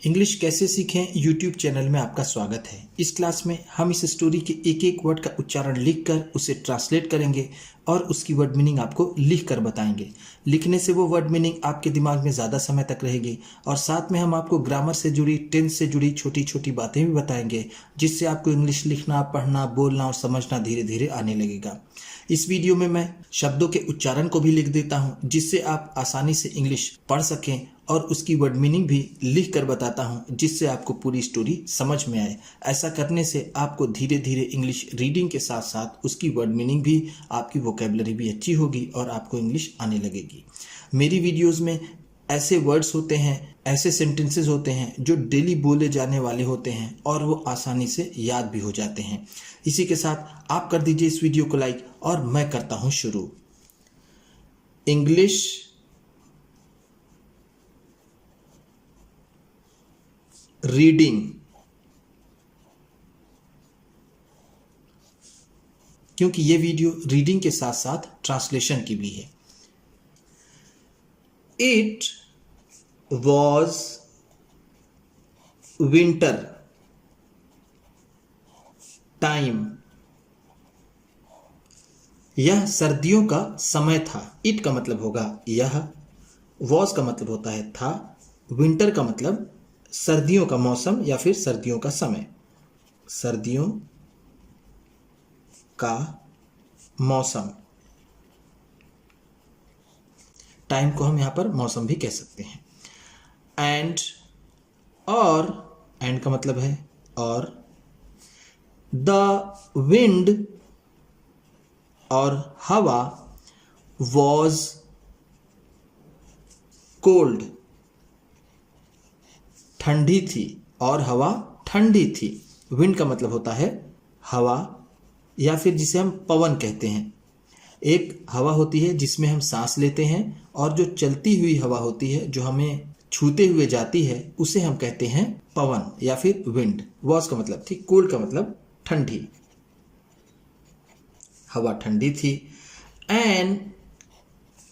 English कैसे सीखें YouTube channel में आपका स्वागत है। इस क्लास में हम इस स्टोरी के एक एक वर्ड का उच्चारण लिखकर उसे ट्रांसलेट करेंगे और उसकी वर्ड मीनिंग आपको लिख कर बताएंगे। लिखने से वो वर्ड मीनिंग आपके दिमाग में ज़्यादा समय तक रहेगी और साथ में हम आपको ग्रामर से जुड़ी, टेंस से जुड़ी छोटी छोटी बातें भी बताएंगे, जिससे आपको इंग्लिश लिखना, पढ़ना, बोलना और समझना धीरे धीरे आने लगेगा। इस वीडियो में मैं शब्दों के उच्चारण को भी लिख देता हूँ, जिससे आप आसानी से इंग्लिश पढ़ सकें और उसकी वर्ड मीनिंग भी लिख कर बताता हूँ, जिससे आपको पूरी स्टोरी समझ में आए। ऐसा करने से आपको धीरे धीरे इंग्लिश रीडिंग के साथ साथ उसकी वर्ड मीनिंग भी, आपकी वोकैबुलरी भी अच्छी होगी और आपको इंग्लिश आने लगेगी। मेरी वीडियोज़ में ऐसे वर्ड्स होते हैं, ऐसे सेंटेंसेस होते हैं जो डेली बोले जाने वाले होते हैं और वो आसानी से याद भी हो जाते हैं। इसी के साथ आप कर दीजिए इस वीडियो को लाइक और मैं करता हूँ शुरू। इंग्लिश रीडिंग, क्योंकि ये वीडियो रीडिंग के साथ साथ ट्रांसलेशन की भी है। इट वॉज विंटर टाइम, यह सर्दियों का समय था। इट का मतलब होगा यह, वॉज का मतलब होता है था, विंटर का मतलब सर्दियों का मौसम या फिर सर्दियों का समय, सर्दियों का मौसम। टाइम को हम यहां पर मौसम भी कह सकते हैं। एंड, और, एंड का मतलब है और, द विंड, और हवा, वॉज कोल्ड, ठंडी थी, और हवा ठंडी थी। विंड का मतलब होता है हवा या फिर जिसे हम पवन कहते हैं। एक हवा होती है जिसमें हम सांस लेते हैं और जो चलती हुई हवा होती है जो हमें छूते हुए जाती है उसे हम कहते हैं पवन या फिर विंड। वॉज का मतलब थी, कोल्ड का मतलब ठंडी, हवा ठंडी थी। एन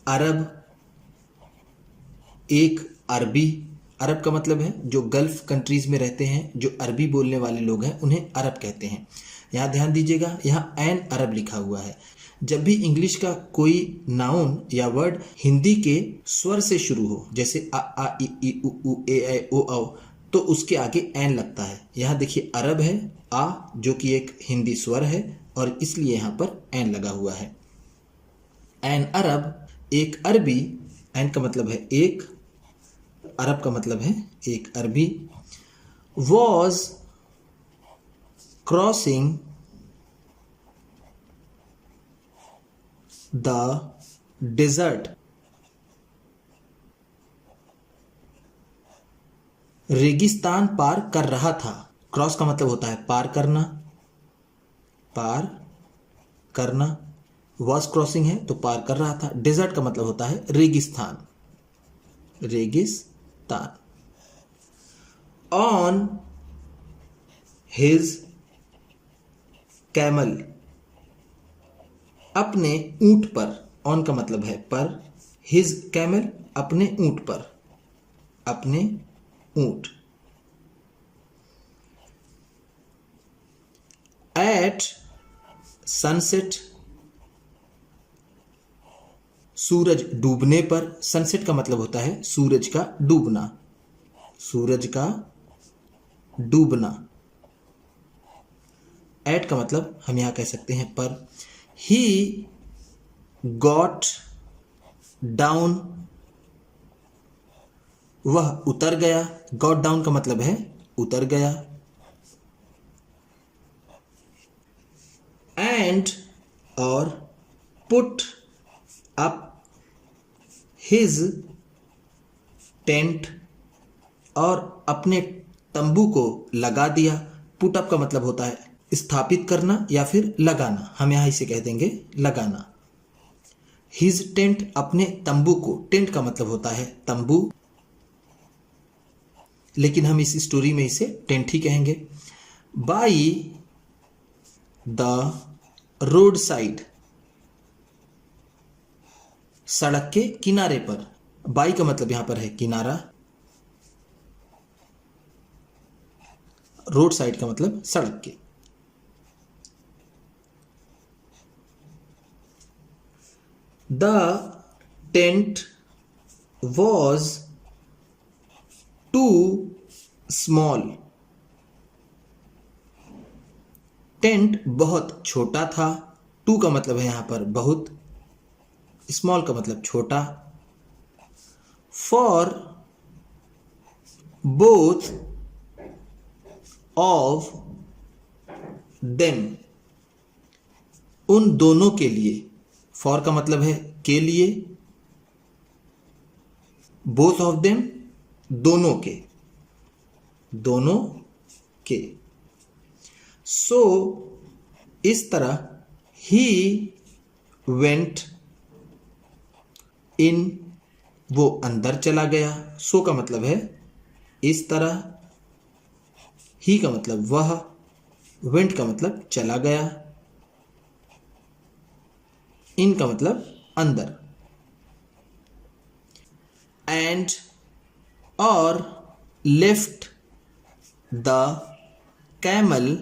अरब, एक अरबी, अरब का मतलब है जो गल्फ कंट्रीज में रहते हैं, जो अरबी बोलने वाले लोग हैं उन्हें अरब कहते हैं। यहाँ ध्यान दीजिएगा, यहाँ एन अरब लिखा हुआ है। जब भी इंग्लिश का कोई नाउन या वर्ड हिंदी के स्वर से शुरू हो, जैसे आ ई उ ए ऐ ओ औ, तो उसके आगे एन लगता है। यहाँ देखिए अरब है, आ जो कि एक हिंदी स्वर है और इसलिए यहाँ पर एन लगा हुआ है। एन अरब, एक अरबी, एन का मतलब है एक, अरब का मतलब है एक अरबी, वॉज क्रॉसिंग द डेजर्ट, रेगिस्तान पार कर रहा था। क्रॉस का मतलब होता है पार करना, पार करना, वॉज क्रॉसिंग है तो पार कर रहा था। डेजर्ट का मतलब होता है रेगिस्तान, रेगिस्तान। ऑन हिज कैमल, अपने ऊंट पर, ऑन का मतलब है पर, हिज कैमल अपने ऊंट पर, अपने ऊंट। एट सनसेट, सूरज डूबने पर, सनसेट का मतलब होता है सूरज का डूबना, सूरज का डूबना। एट का मतलब हम यहां कह सकते हैं पर। ही गॉट डाउन, वह उतर गया। गॉट डाउन का मतलब है उतर गया। एंड, और, पुट अप हिज टेंट, और अपने तंबू को लगा दिया। पुट अप का मतलब होता है स्थापित करना या फिर लगाना, हम यहां इसे कह देंगे लगाना। हिज टेंट, अपने तंबू को, टेंट का मतलब होता है तंबू, लेकिन हम इस स्टोरी में इसे टेंट ही कहेंगे। बाई द रोड साइड, सड़क के किनारे पर। बाई का मतलब यहां पर है किनारा, रोड साइड का मतलब सड़क के। The tent was too small. Tent बहुत छोटा था। टू का मतलब है यहां पर बहुत, स्मॉल का मतलब छोटा। फॉर बोथ ऑफ देम, उन दोनों के लिए। फॉर का मतलब है के लिए, बोथ ऑफ देम दोनों के, दोनों के। सो इस तरह ही वेंट इन, वो अंदर चला गया। सो का मतलब है इस तरह, ही का मतलब वह, वेंट का मतलब चला गया, इन का मतलब अंदर। एंड और लेफ्ट द कैमल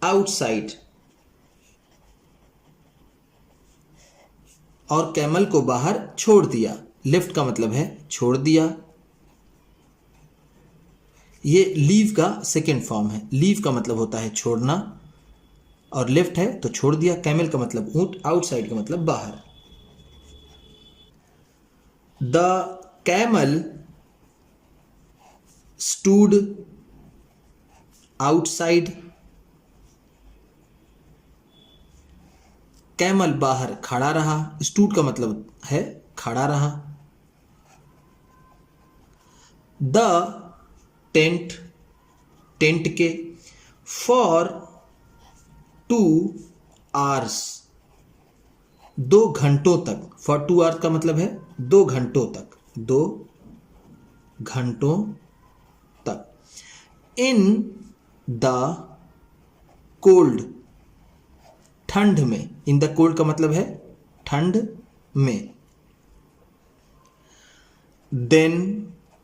आउटसाइड, और कैमल को बाहर छोड़ दिया। लेफ्ट का मतलब है छोड़ दिया। ये लीव का सेकेंड फॉर्म है। लीव का मतलब होता है छोड़ना, और लेफ्ट है तो छोड़ दिया। कैमल का मतलब ऊंट, आउटसाइड का मतलब बाहर। The camel stood outside, camel बाहर खड़ा रहा। स्टूड का मतलब है खड़ा रहा। द टेंट, टेंट के, फॉर 2 hours, 2 घंटों तक। फॉर 2 hours का मतलब है 2 घंटों तक, 2 घंटों तक। इन द कोल्ड, ठंड में। इन द कोल्ड का मतलब है ठंड में। देन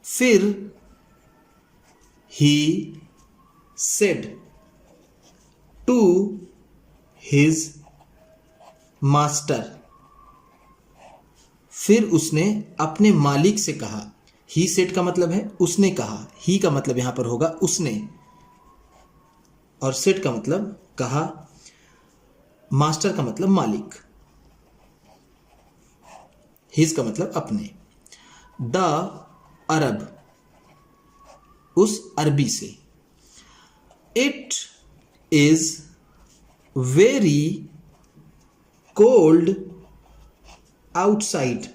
फिर, he said to his master, फिर उसने अपने मालिक से कहा। ही सेड का मतलब है उसने कहा। ही का मतलब यहां पर होगा उसने, और सेड का मतलब कहा। मास्टर का मतलब मालिक, हिज का मतलब अपने। द अरब, उस अरबी से। It is very cold outside,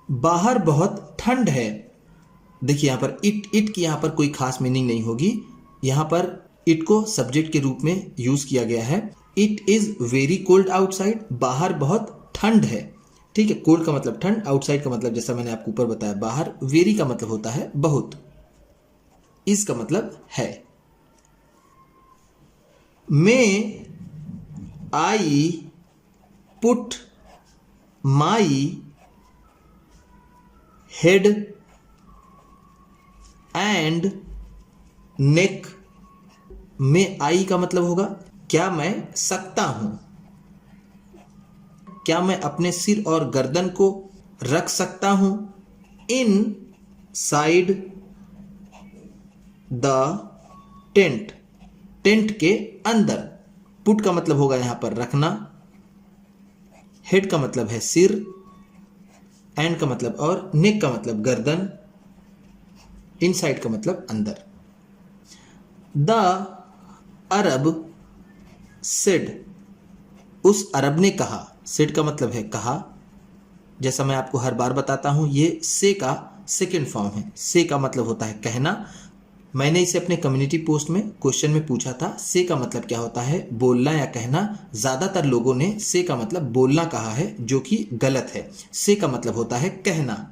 बाहर बहुत ठंड है। देखिए यहां पर इट की यहां पर कोई खास मीनिंग नहीं होगी। यहां पर इट को सब्जेक्ट के रूप में यूज किया गया है। It is very cold outside, बाहर बहुत ठंड है। ठीक है, कोल्ड का मतलब ठंड, आउटसाइड का मतलब जैसा मैंने आपको ऊपर बताया बाहर। वेरी का मतलब होता है बहुत, इज का मतलब है। May I put my head and neck. May I का मतलब होगा क्या मैं सकता हूं, क्या मैं अपने सिर और गर्दन को रख सकता हूं। इन साइड द टेंट, टेंट के अंदर। पुट का मतलब होगा यहां पर रखना। हेड का मतलब है सिर, एंड का मतलब और, नेक का मतलब गर्दन, इनसाइड का मतलब अंदर। द अरब सेड, उस अरब ने कहा। सेड का मतलब है कहा। जैसा मैं आपको हर बार बताता हूं, ये से का सेकेंड फॉर्म है। से का मतलब होता है कहना। मैंने इसे अपने कम्युनिटी पोस्ट में क्वेश्चन में पूछा था, से का मतलब क्या होता है, बोलना या कहना। ज्यादातर लोगों ने से का मतलब बोलना कहा है, जो कि गलत है। से का मतलब होता है कहना,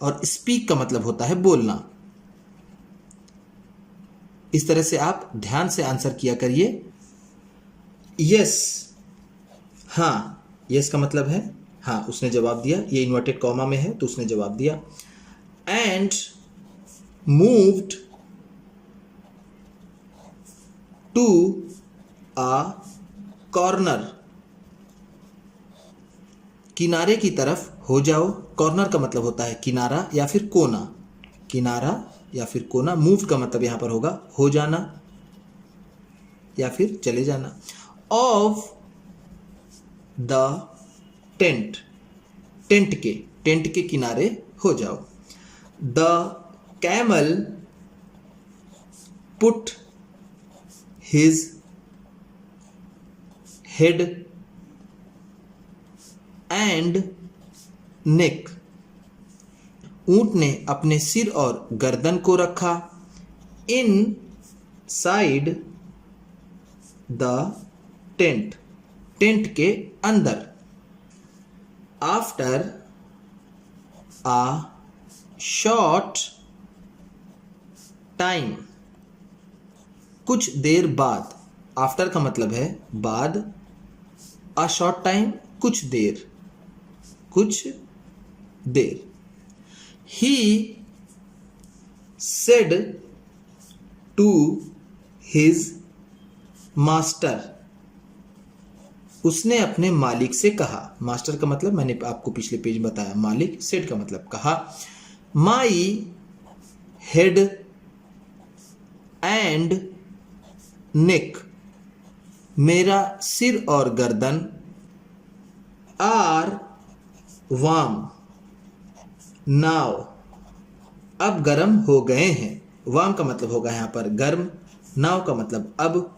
और स्पीक का मतलब होता है बोलना। इस तरह से आप ध्यान से आंसर किया करिए। यस, हाँ, यस का मतलब है हाँ, उसने जवाब दिया। ये इन्वर्टेड कॉमा में है तो उसने जवाब दिया। and moved to a corner. किनारे की तरफ हो जाओ। कॉर्नर का मतलब होता है किनारा या फिर कोना। किनारा या फिर कोना। मूव का मतलब यहां पर होगा हो जाना या फिर चले जाना। ऑफ द टेंट, टेंट के किनारे हो जाओ। The camel put his head and नेक, ऊंट ने अपने सिर और गर्दन को रखा। इन साइड द टेंट, टेंट के अंदर। आफ्टर आ शॉर्ट टाइम, कुछ देर बाद। आफ्टर का मतलब है बाद, अ शॉर्ट टाइम कुछ देर, कुछ देर। He said to his master, उसने अपने मालिक से कहा। मास्टर का मतलब मैंने आपको पिछले पेज में बताया, मालिक। सेड का मतलब कहा। माई हेड एंड नेक, मेरा सिर और गर्दन। आर वार्म नाउ, अब गर्म हो गए हैं। वार्म का मतलब होगा यहां पर गर्म, नाउ का मतलब अब,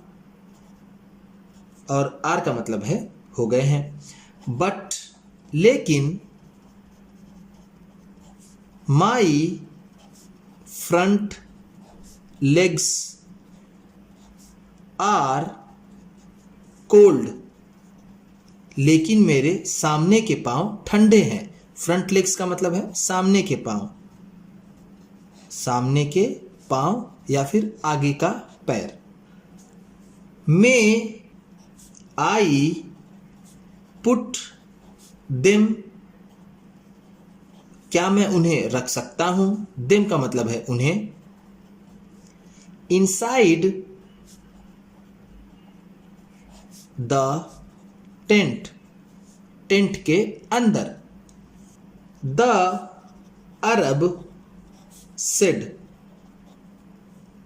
और आर का मतलब है हो गए हैं। बट लेकिन, my front legs are cold, लेकिन मेरे सामने के पांव ठंडे हैं। फ्रंट लेग्स का मतलब है सामने के पांव, सामने के पांव या फिर आगे का पैर। मे आई पुट देम, क्या मैं उन्हें रख सकता हूं। देम का मतलब है उन्हें। इनसाइड द टेंट, टेंट के अंदर। द अरब सेड,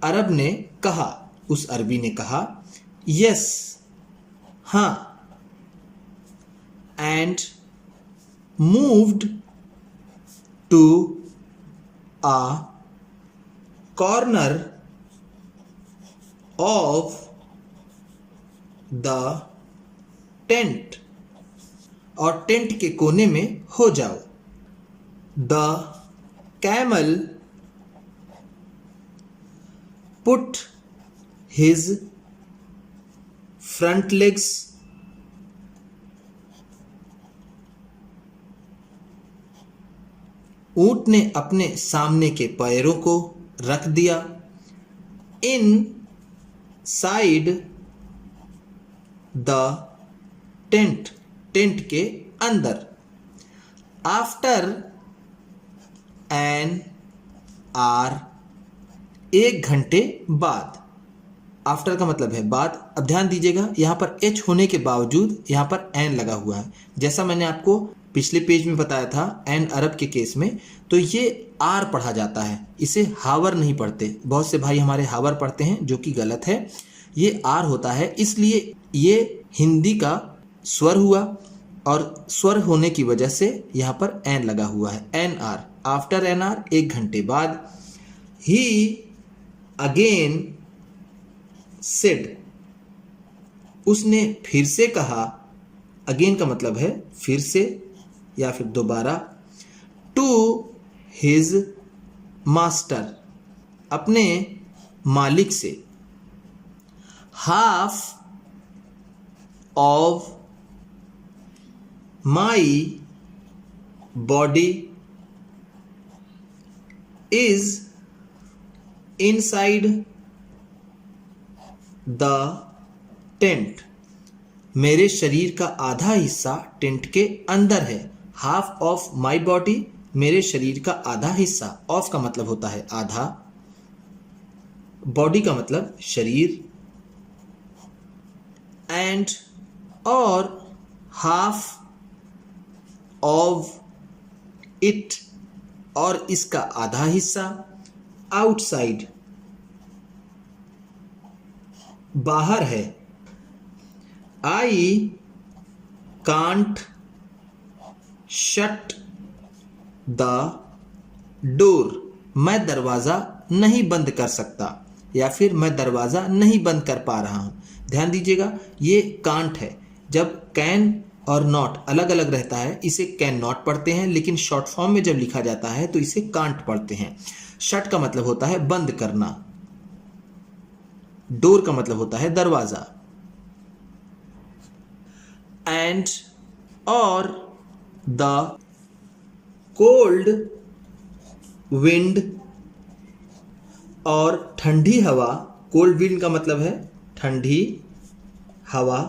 अरब ने कहा, उस अरबी ने कहा। यस, हाँ। And moved to a corner of the tent, और टेंट के कोने में हो जाओ। The camel put his front legs ऊंट ने अपने सामने के पैरों को रख दिया। Inside the tent, tent के अंदर। आफ्टर एन आर, एक घंटे बाद। आफ्टर का मतलब है बाद। अब ध्यान दीजिएगा यहां पर एच होने के बावजूद यहां पर एन लगा हुआ है। जैसा मैंने आपको पिछले पेज में बताया था एन अरब के केस में, तो ये आर पढ़ा जाता है, इसे हावर नहीं पढ़ते। बहुत से भाई हमारे हावर पढ़ते हैं जो कि गलत है। ये आर होता है, इसलिए ये हिंदी का स्वर हुआ और स्वर होने की वजह से यहाँ पर एन लगा हुआ है। An hour, after an hour, एक घंटे बाद। ही अगेन सेड, उसने फिर से कहा। अगेन का मतलब है फिर से या फिर दोबारा। टू हिज मास्टर, अपने मालिक से। Half of my body is inside the tent, मेरे शरीर का आधा हिस्सा टेंट के अंदर है। हाफ ऑफ माई बॉडी मेरे शरीर का आधा हिस्सा, ऑफ का मतलब होता है आधा, बॉडी का मतलब शरीर, एंड और हाफ ऑफ इट और इसका आधा हिस्सा, आउटसाइड बाहर है। I can't shut the door, मैं दरवाजा नहीं बंद कर सकता या फिर मैं दरवाजा नहीं बंद कर पा रहा हूं। ध्यान दीजिएगा, ये कांट है। जब कैन और नॉट अलग अलग रहता है, इसे कैन नॉट पढ़ते हैं, लेकिन शॉर्ट फॉर्म में जब लिखा जाता है तो इसे कांट पढ़ते हैं। शट का मतलब होता है बंद करना, डोर का मतलब होता है दरवाजा, एंड और द कोल्ड विंड और ठंडी हवा, कोल्ड विंड का मतलब है ठंडी हवा,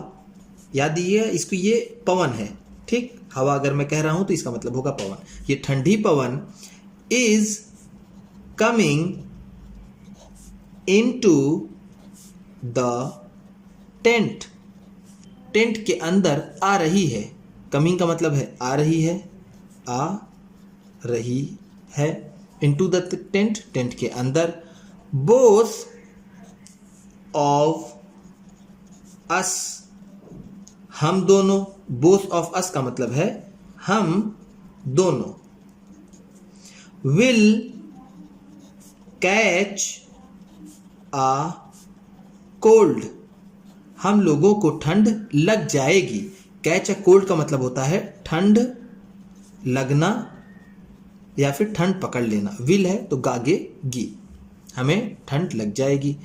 याद दीजिए इसको, ये पवन है, ठीक। हवा अगर मैं कह रहा हूं तो इसका मतलब होगा पवन। ये ठंडी पवन is coming into the tent, tent के अंदर आ रही है। कमिंग का मतलब है आ रही है, आ रही है, इनटू द टेंट, टेंट के अंदर। बोथ ऑफ अस, हम दोनों, बोथ ऑफ अस का मतलब है हम दोनों। विल कैच आ कोल्ड, हम लोगों को ठंड लग जाएगी। कैच अ कोल्ड का मतलब होता है ठंड लगना या फिर ठंड पकड़ लेना। विल है तो गागे गी, हमें ठंड लग जाएगी।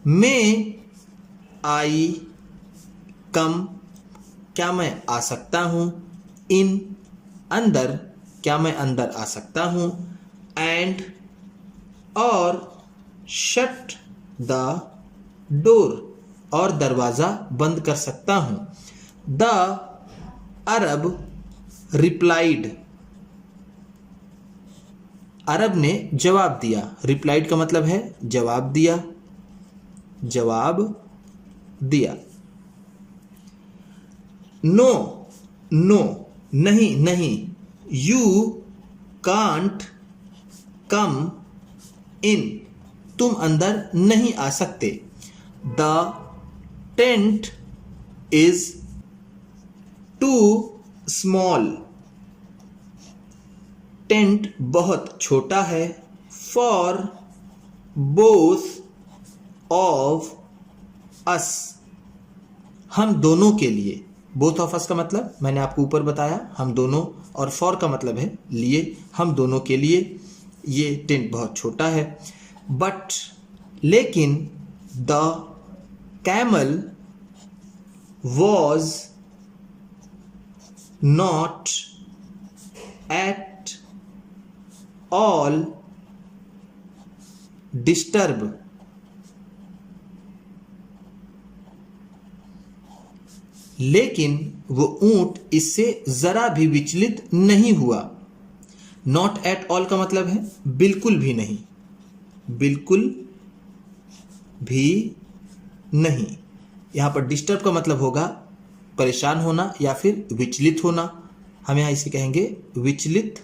मे आई कम, क्या मैं आ सकता हूं। इन, अंदर, क्या मैं अंदर आ सकता हूं। एंड और शट द डोर, और दरवाजा बंद कर सकता हूं। द अरब रिप्लाइड, अरब ने जवाब दिया। रिप्लाइड का मतलब है जवाब दिया, जवाब दिया। नो, नो नहीं, नहीं। यू कांट कम इन, तुम अंदर नहीं आ सकते। The tent is too small, tent बहुत छोटा है। फॉर बोथ ऑफ अस, हम दोनों के लिए। बोथ ऑफ अस का मतलब मैंने आपको ऊपर बताया, हम दोनों, और फॉर का मतलब है लिए, हम दोनों के लिए ये टेंट बहुत छोटा है। बट, लेकिन, the camel was not at all disturb, लेकिन वो ऊंट इससे जरा भी विचलित नहीं हुआ। नॉट एट ऑल का मतलब है बिल्कुल भी नहीं, बिल्कुल भी नहीं। यहां पर डिस्टर्ब का मतलब होगा परेशान होना या फिर विचलित होना। हम यहां इसे कहेंगे विचलित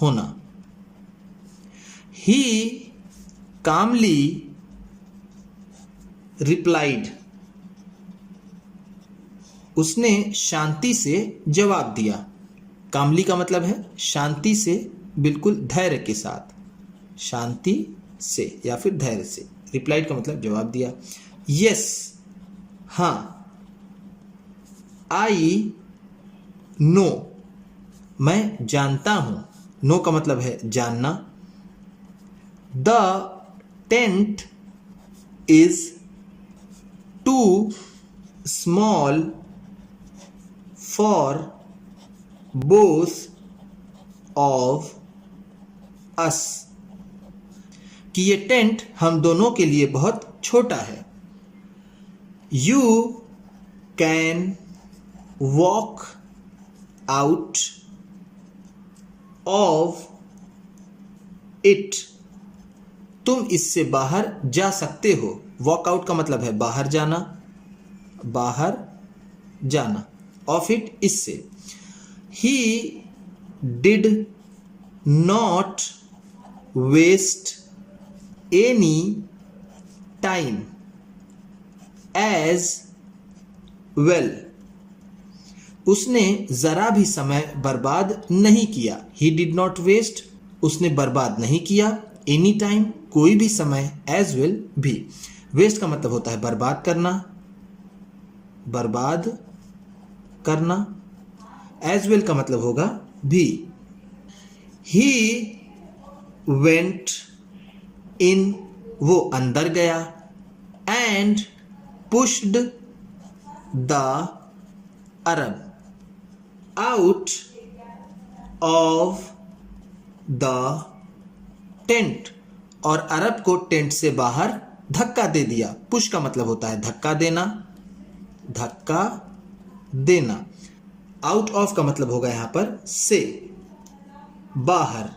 होना। ही कामली रिप्लाइड, उसने शांति से जवाब दिया। कामली का मतलब है शांति से, बिल्कुल धैर्य के साथ, शांति से या फिर धैर्य से। रिप्लाइड का मतलब जवाब दिया। यस, हाँ। आई नो, मैं जानता हूं। नो का मतलब है जानना। The tent is too small for both of us, कि ये टेंट हम दोनों के लिए बहुत छोटा है। You can walk out of it, तुम इससे बाहर जा सकते हो। वॉक आउट का मतलब है बाहर जाना, बाहर जाना। ऑफ इट, इससे। He did not waste any time as well, उसने जरा भी समय बर्बाद नहीं किया। ही डिड नॉट वेस्ट, उसने बर्बाद नहीं किया। एनी टाइम, कोई भी समय। एज वेल, भी। वेस्ट का मतलब होता है बर्बाद करना, बर्बाद करना। एज वेल का मतलब होगा भी। ही वेंट इन, वो अंदर गया। And pushed the Arab out of the tent, और अरब को टेंट से बाहर धक्का दे दिया। पुश का मतलब होता है धक्का देना, धक्का देना। आउट ऑफ का मतलब होगा यहां पर से, बाहर।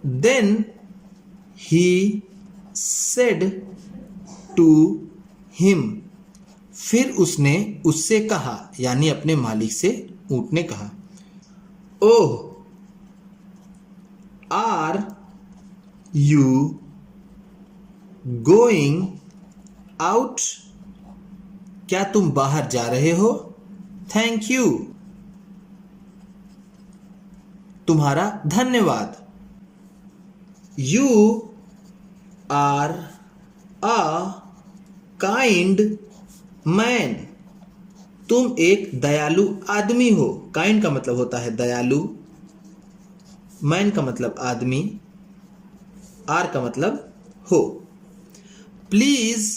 Then he said to him, फिर उसने उससे कहा, यानी अपने मालिक से, ऊंट ने कहा, ओह आर यू गोइंग आउट, क्या तुम बाहर जा रहे हो? थैंक यू, तुम्हारा धन्यवाद। You are a kind man, तुम एक दयालु आदमी हो। काइंड का मतलब होता है दयालु, मैन का मतलब आदमी, आर का मतलब हो। प्लीज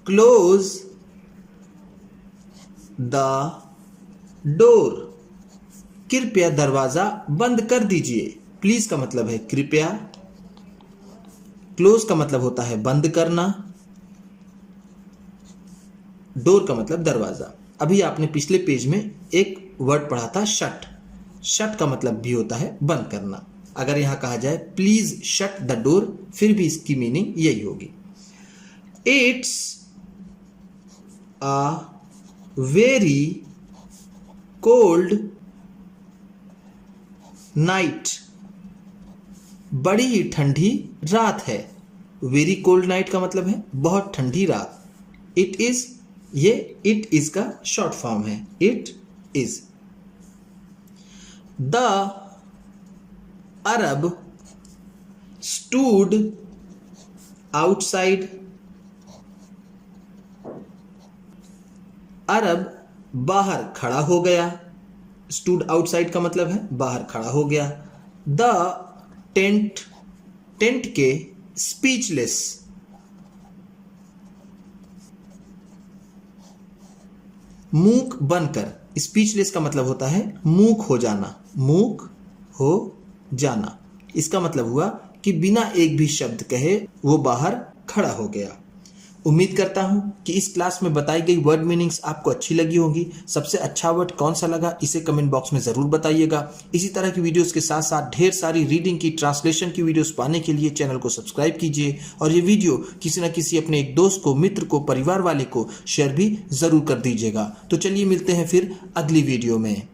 क्लोज द डोर, कृपया दरवाजा बंद कर दीजिए। प्लीज का मतलब है कृपया, क्लोज का मतलब होता है बंद करना, डोर का मतलब दरवाजा। अभी आपने पिछले पेज में एक वर्ड पढ़ा था शट। शट का मतलब भी होता है बंद करना। अगर यहां कहा जाए प्लीज शट द डोर, फिर भी इसकी मीनिंग यही होगी। It's a very cold night, बड़ी ही ठंडी रात है। वेरी कोल्ड नाइट का मतलब है बहुत ठंडी रात। इट इज, ये इट इज का शॉर्ट फॉर्म है, it is. The Arab stood outside, अरब बाहर खड़ा हो गया। स्टूड आउटसाइड का मतलब है बाहर खड़ा हो गया। द टेंट, टेंट के स्पीचलेस, मूक बनकर। स्पीचलेस का मतलब होता है मूक हो जाना, मूक हो जाना। इसका मतलब हुआ कि बिना एक भी शब्द कहे वो बाहर खड़ा हो गया। उम्मीद करता हूं कि इस क्लास में बताई गई वर्ड मीनिंग्स आपको अच्छी लगी होंगी। सबसे अच्छा वर्ड कौन सा लगा इसे कमेंट बॉक्स में जरूर बताइएगा। इसी तरह की वीडियोस के साथ साथ ढेर सारी रीडिंग की, ट्रांसलेशन की वीडियोस पाने के लिए चैनल को सब्सक्राइब कीजिए और ये वीडियो किसी न किसी अपने एक दोस्त को, मित्र को, परिवार वाले को शेयर भी जरूर कर दीजिएगा। तो चलिए मिलते हैं फिर अगली वीडियो में।